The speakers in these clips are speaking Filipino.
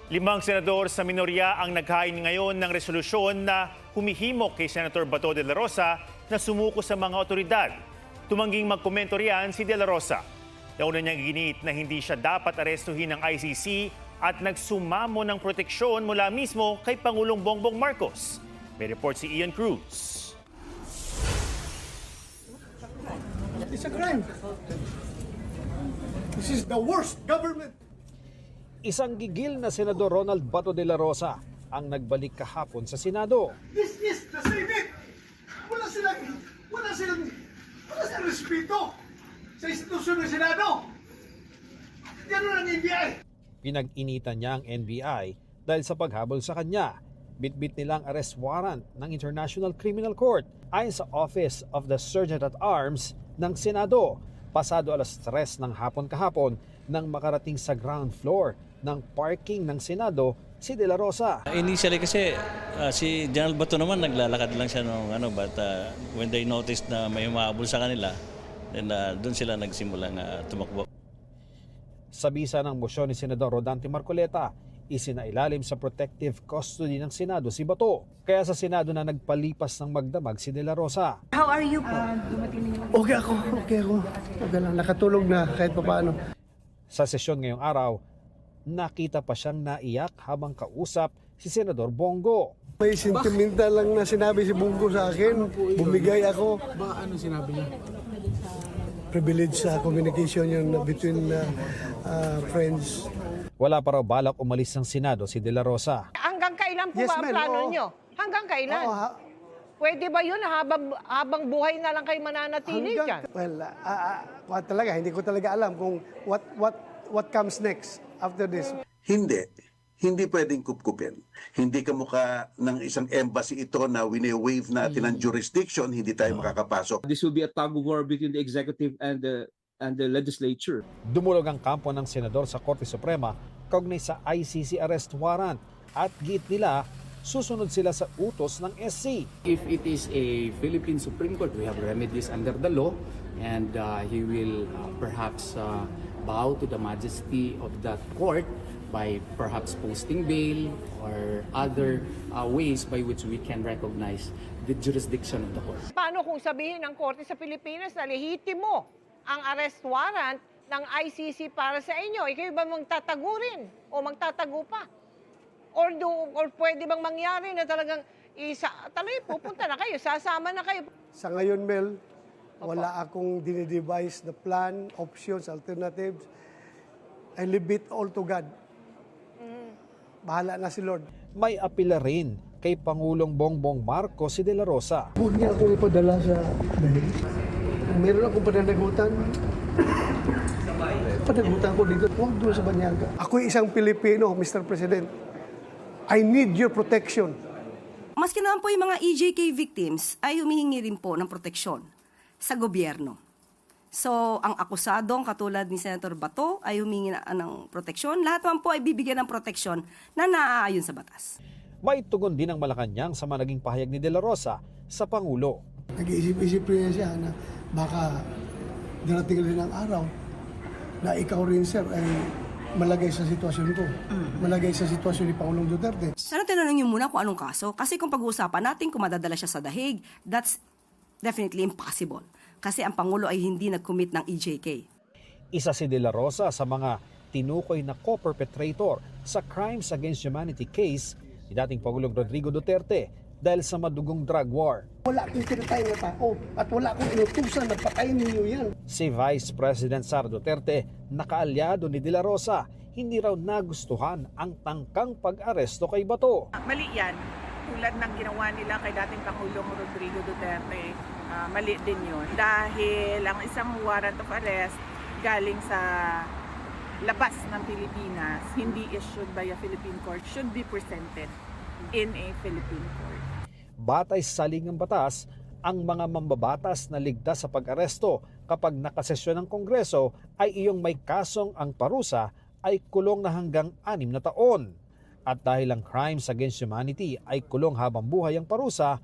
5 senador sa minorya ang naghain ngayon ng resolusyon na humihimok kay Senator Bato de la Rosa na sumuko sa mga otoridad. Tumangging magkomento riyan si de la Rosa. Nauna niyang ginit na hindi siya dapat arestuhin ng ICC at nagsumamo ng proteksyon mula mismo kay Pangulong Bongbong Marcos. May report si Ian Cruz. It's a crime. This is the worst government. Isang gigil na Senador Ronald Bato de la Rosa ang nagbalik kahapon sa Senado. This is the Senate. Wala silang respeto sa institusyon ng Senado. Yan ang NBI. Pinag-initan niya ang NBI dahil sa paghabol sa kanya. Bitbit nilang arrest warrant ng International Criminal Court ayon sa Office of the Sergeant at Arms ng Senado. Pasado alas 3 ng hapon kahapon nang makarating sa ground floor ng parking ng Senado si De La Rosa. Initially kasi si General Bato naman naglalakad lang siya but when they noticed na may humahabol sa kanila, then doon sila nagsimulang tumakbo. Sa bisa ng mosyon ni Senador Rodante Marcoleta, isinailalim sa protective custody ng Senado si Bato. Kaya sa Senado na nagpalipas ng magdamag si De La Rosa. How are you po? Okay ako. Okay lang. Nakatulog na kahit paano. Sa sesyon ngayong araw, nakita pa siyang naiyak habang kausap si Senador Bongo. May sentimental lang na sinabi si Bungo sa akin. Bumigay ako. Ano sinabi niya? Privilege sa communication yun between friends. Wala pa raw balak umalis ng Senado si De La Rosa. Hanggang kailan po Yes, ba ang ma'am. plano Oo. nyo? Hanggang kailan? Oo, Pwede ba yun habang buhay na lang kayo mananatili dyan? Well, talaga, hindi ko talaga alam kung what comes next after this. Hindi pwedeng kupkupin. Hindi kamukha ng isang embassy ito na wine-waive natin ang jurisdiction, hindi tayo makakapasok. This will be a tug of war between the executive and the legislature. Dumulog ang kampo ng senador sa Korte Suprema kaugnay sa ICC arrest warrant at giit nila susunod sila sa utos ng SC. If it is a Philippine Supreme Court, we have remedies under the law, and he will perhaps bow to the majesty of that court by perhaps posting bail or other ways by which we can recognize the jurisdiction of the court. Paano kung sabihin ng Korte sa Pilipinas na lehitimo ang arrest warrant ng ICC para sa inyo? Ikaw ba magtatago rin o magtatago pa? Or pwede bang mangyari na talagang pupunta na kayo, sasama na kayo? Sa ngayon, Mel, wala akong dinidevise na plan, options, alternatives. I leave it all to God. Bahala na si Lord. May apila rin kay Pangulong Bongbong Marcos si De La Rosa. Huwag niya akong ipadala sa dahil. Meron akong pananagutan. Panagutan ko dito. Huwag doon sa Banyaga. Ako'y isang Pilipino, Mr. President. I need your protection. Maski naman po yung mga EJK victims ay humihingi rin po ng proteksyon sa gobyerno. So, ang akusadong katulad ni Senator Bato ay humingi ng proteksyon. Lahat naman po ay bibigyan ng proteksyon na naaayon sa batas. May tugon din ang Malacanang sa mga naging pahayag ni De La Rosa sa Pangulo. Nag-iisip-isip rin siya na baka darating rin ang araw na ikaw rin, sir, ay malagay sa sitwasyon ko. Malagay sa sitwasyon ni Pangulong Duterte. Sana tinanong niyo muna kung anong kaso. Kasi kung pag-uusapan natin kung madadala siya sa dahig, that's definitely impossible. Kasi ang Pangulo ay hindi nag-commit ng EJK. Isa si De La Rosa sa mga tinukoy na co-perpetrator sa Crimes Against Humanity case ni dating Pangulong Rodrigo Duterte dahil sa madugong drug war. Wala akong tinatay na tao at wala akong inutusan na patayin ninyo yan. Si Vice President Sara Duterte, nakaalyado ni De La Rosa, hindi raw nagustuhan ang tangkang pag-aresto kay Bato. Mali yan. Tulad ng ginawa nila kay dating Pangulong Rodrigo Duterte, mali din yun. Dahil ang isang warrant of arrest galing sa labas ng Pilipinas, hindi issued by a Philippine court, should be presented in a Philippine court. Batay sa saligang batas, ang mga mambabatas na ligtas sa pag-aresto kapag nakasesyon ng Kongreso ay iyong may kasong ang parusa ay kulong na hanggang 6 na taon. At dahil ang Crimes Against Humanity ay kulong habang buhay ang parusa,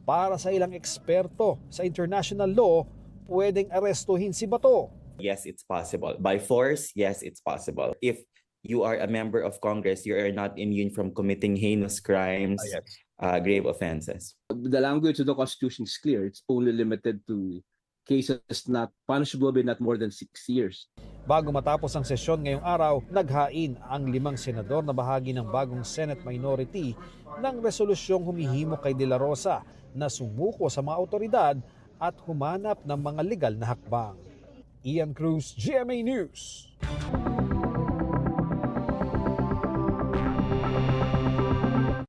para sa ilang eksperto sa international law, pwedeng arestuhin si Bato. Yes, it's possible. By force, yes, it's possible. If you are a member of Congress, you are not immune from committing heinous crimes, grave offenses. The language of the Constitution is clear. It's only limited to cases not punishable by not more than 6 years. Bago matapos ang sesyon ngayong araw, naghain ang 5 senador na bahagi ng bagong Senate minority ng resolusyong humihimok kay De La Rosa na sumuko sa mga otoridad at humanap ng mga legal na hakbang. Ian Cruz, GMA News.